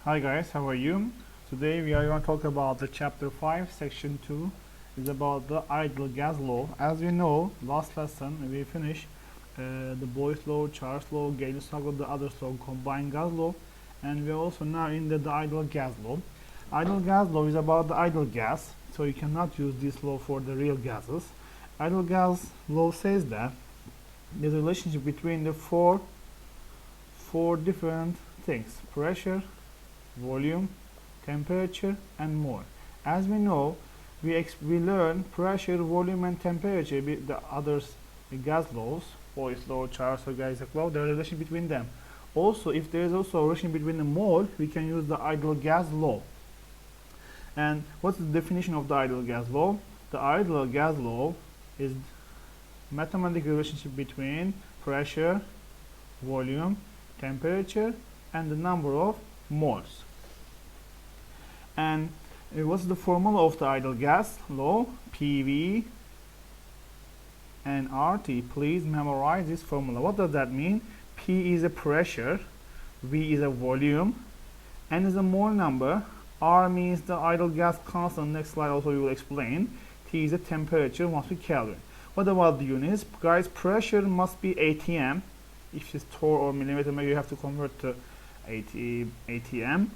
Hi guys, how are you? Today we are going to talk about the chapter 5, section 2 is about the ideal gas law. As we know, last lesson we finished the Boyle's law, Charles law, Gauge's law, the other law, combined gas law, and we are also now in the ideal gas law. Ideal gas law is about the ideal gas, so you cannot use this law for the real gases. Ideal gas law says that there's a relationship between the four different things: pressure, volume, temperature, and more. As we know, we learn pressure, volume, and temperature, the others, the gas laws, Boyle's law, Charles law, Gauge's law, the relation between them. Also, if there is also a relation between the mole, we can use the ideal gas law. And what's the definition of the ideal gas law? The ideal gas law is mathematical relationship between pressure, volume, temperature, and the number of moles. And what's the formula of the ideal gas law? PV and RT. Please memorize this formula. What does that mean? P is a pressure, V is a volume, N is a mole number, R means the ideal gas constant. Next slide also we will explain. T is a temperature, must be Kelvin. What about the units? Guys, pressure must be ATM. If it's torr or millimeter, maybe you have to convert to ATM.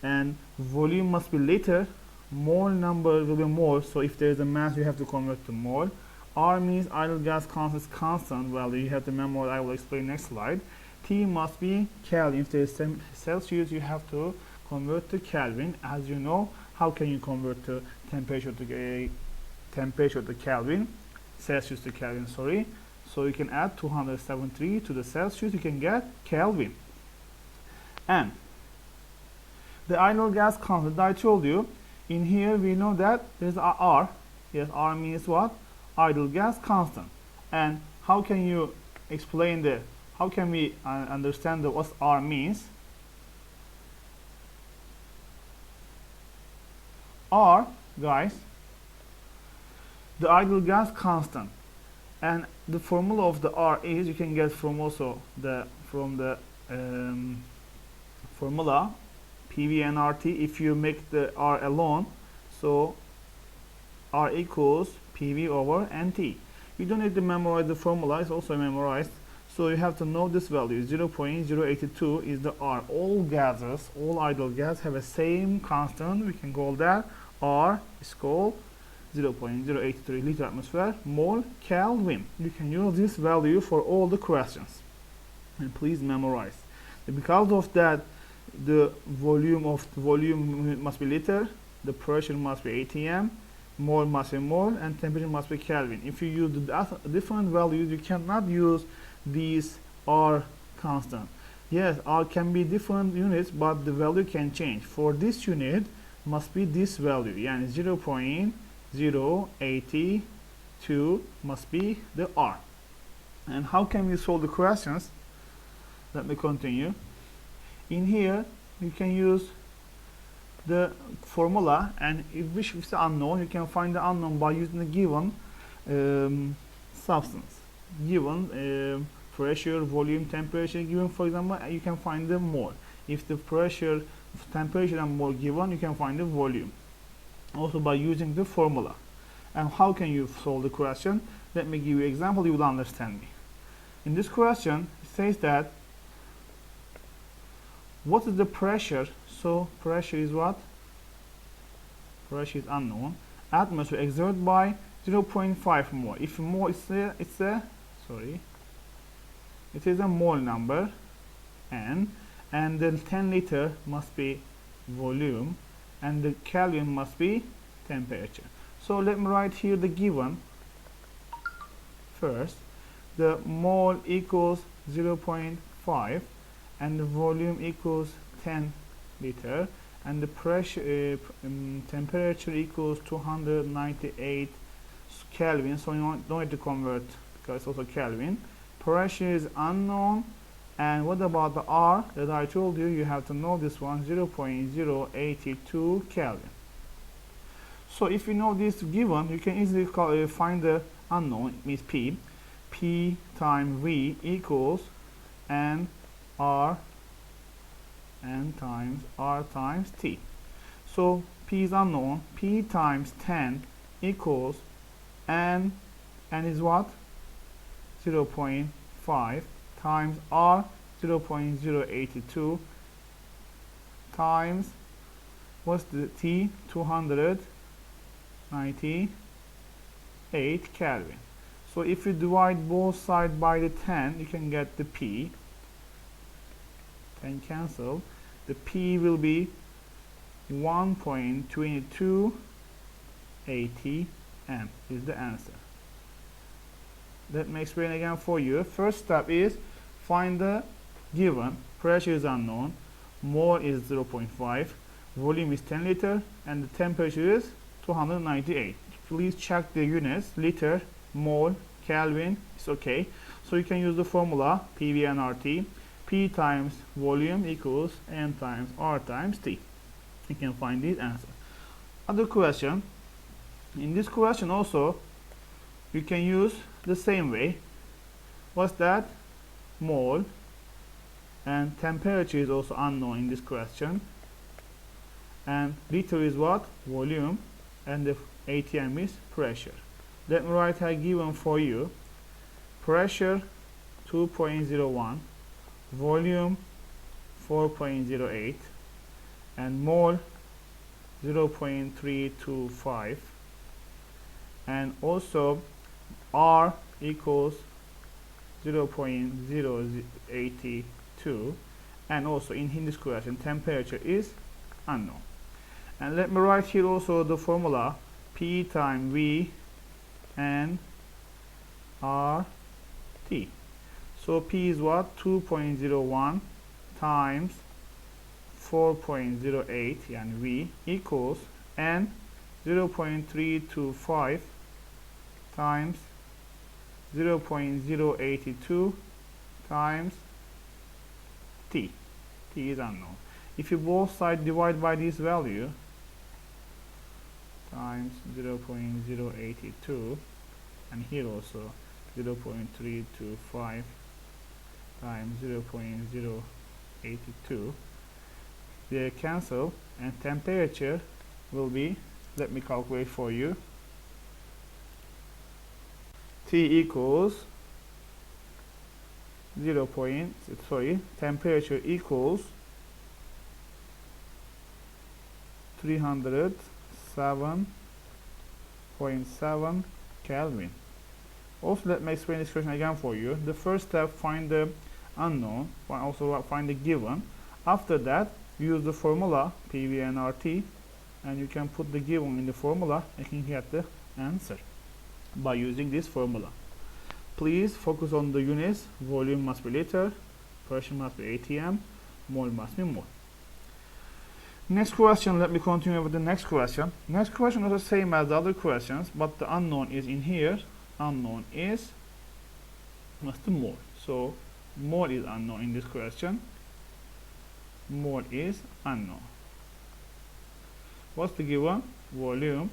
And volume must be liter, mole number will be mole, so if there is a mass you have to convert to mole. R means ideal gas constant value, you have to memorize. I will explain next slide. T must be Kelvin. If there is Celsius, you have to convert to Kelvin. As you know, how can you convert to temperature to Kelvin? Celsius to Kelvin, sorry. So you can add 273 to the Celsius, you can get Kelvin. And the ideal gas constant, I told you, in here we know that there's a R. Yes, R means what? Ideal gas constant. And how can you explain how can we understand what R means? R, guys, the ideal gas constant. And the formula of the R is, you can get from also from the formula PV and RT. If you make the R alone, so R equals PV over NT. You don't need to memorize the formula, it's also memorized. So you have to know this value. 0.082 is the R. All gases, all ideal gases have a same constant. We can call that R is called 0.083 liter atmosphere mole Kelvin. You can use this value for all the questions. And please memorize. And because of that, the volume must be liter, the pressure must be ATM, mole must be mole, and temperature must be Kelvin. If you use the different values, you cannot use these R constant. Yes, R can be different units, but the value can change. For this unit, must be this value, and 0.082 must be the R. And how can we solve the questions? Let me continue. In here, you can use the formula, and if which is unknown, you can find the unknown by using the given substance, given pressure, volume, temperature given. For example, you can find the mole. If the pressure, temperature, and mole given, you can find the volume. Also by using the formula. And how can you solve the question? Let me give you an example, you will understand me. In this question, it says that what is the pressure? So pressure is what? Pressure is unknown. Atmosphere exerted by 0.5 mole. If mole it is a mole number, N, and the 10 liter must be volume, and the Kelvin must be temperature. So let me write here the given first. The mole equals 0.5 and the volume equals 10 liter, and the pressure temperature equals 298 Kelvin. So you don't need to convert because it's also Kelvin. Pressure is unknown. And what about the R that I told you? You have to know this one, 0.082 Kelvin. So if you know this given, you can easily find the unknown. It means P. P times V equals N R N times R times T. So P is unknown. P times 10 equals N is what? 0.5 times R 0.082 times, what's the T? 298 Kelvin. So if you divide both sides by the 10, you can get the P. 10 cancel. The P will be 1.22 atm is the answer. Let me explain again for you. First step is find the given. Pressure is unknown, mole is 0.5, volume is 10 liter, and the temperature is 298. Please check the units: liter, mole, Kelvin. It's okay. So you can use the formula PV and RT. P times volume equals N times R times T. You can find this answer. Other question. In this question also, you can use the same way. What's that? Mole, and temperature is also unknown in this question, and liter is what? Volume, and the atm is pressure. Let me write a given for you. Pressure 2.01, volume 4.08, and mole 0.325, and also R equals 0.082, and also in this question temperature is unknown. And let me write here also the formula P times V and R T. So P is what? 2.01 times 4.08 and V equals N 0.325 times 0.082 times T. T is unknown. If you both sides divide by this value times 0.082, and here also 0.325 times 0.082, they cancel, and temperature will be, let me calculate for you, T equals temperature equals 307.7 Kelvin. Also, let me explain this question again for you. The first step, find the unknown, also find the given. After that, use the formula PV and RT, and you can put the given in the formula and you can get the answer by using this formula. Please focus on the units. Volume must be liter, pressure must be atm, mole must be mole. Next question, let me continue with the next question. Next question is the same as the other questions, but the unknown is in here. Unknown is what's the mole. So mole is unknown in this question. Mole is unknown. What's the given? Volume.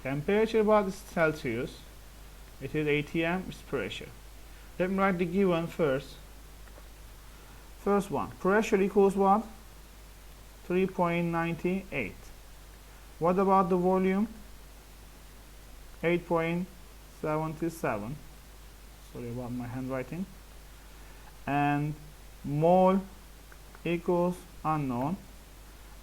Temperature about Celsius. It is atm, it's pressure. Let me write the given first. First one, pressure equals what? 3.98. What about the volume? 8.77. Sorry about my handwriting. And mole equals unknown.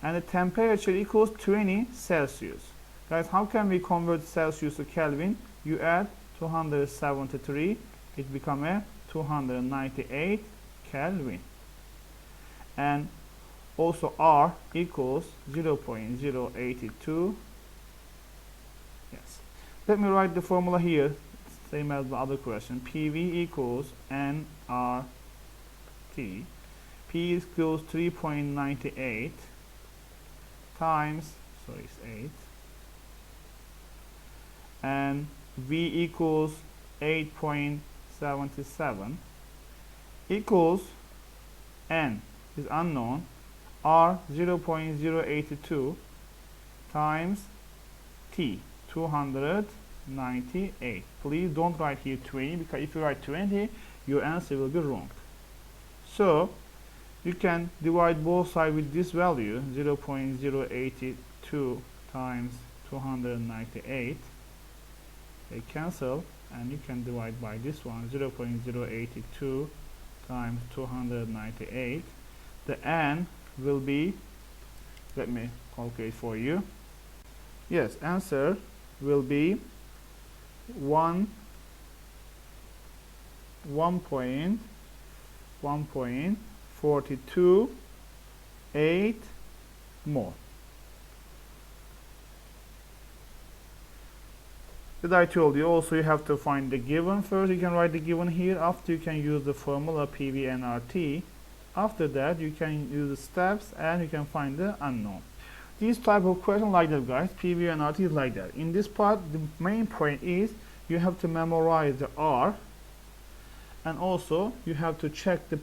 And the temperature equals 20 Celsius. Guys, how can we convert Celsius to Kelvin? You add 273, it becomes a 298 Kelvin. And also R equals 0.082. Yes. Let me write the formula here, same as the other question. PV equals nRT. P equals 3.98 times, sorry, it's 8. And V equals 8.77 equals N is unknown, R 0.082 times T 298. Please don't write here 20, because if you write 20 your answer will be wrong. So You can divide both sides with this value, 0.082 times 298. They cancel, and you can divide by this one, 0.082 times 298. The n will be, let me calculate for you. Yes, answer will be 1.428 mole. As I told you, also you have to find the given first. You can write the given here. After, you can use the formula PV and RT. After that, you can use the steps and you can find the unknown. These type of questions like that, guys, PV and RT is like that. In this part, the main point is you have to memorize the R, and also you have to check the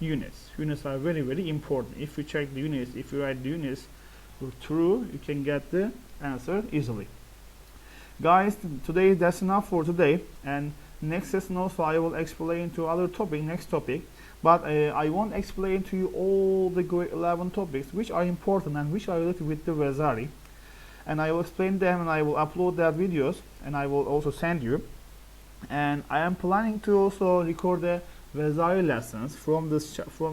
units. Units are very, very important. If you check the units, if you write the units true, you can get the answer easily. Guys, today that's enough for today, and next lesson also I will explain to other topic, next topic, but I won't explain to you all the grade 11 topics which are important and which are related with the Vasari, and I will explain them and I will upload their videos and I will also send you. And I am planning to also record the Vasari lessons from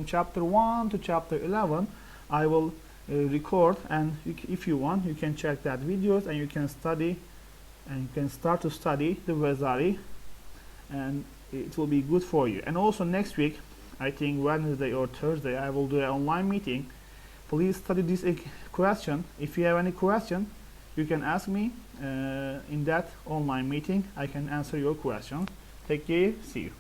chapter 1 to chapter 11. I will record, and if you want, you can check that videos and you can study, and you can start to study the Vasari, and it will be good for you. And also next week, I think Wednesday or Thursday, I will do an online meeting. Please study this question. If you have any question, you can ask me in that online meeting. I can answer your question. Take care. See you.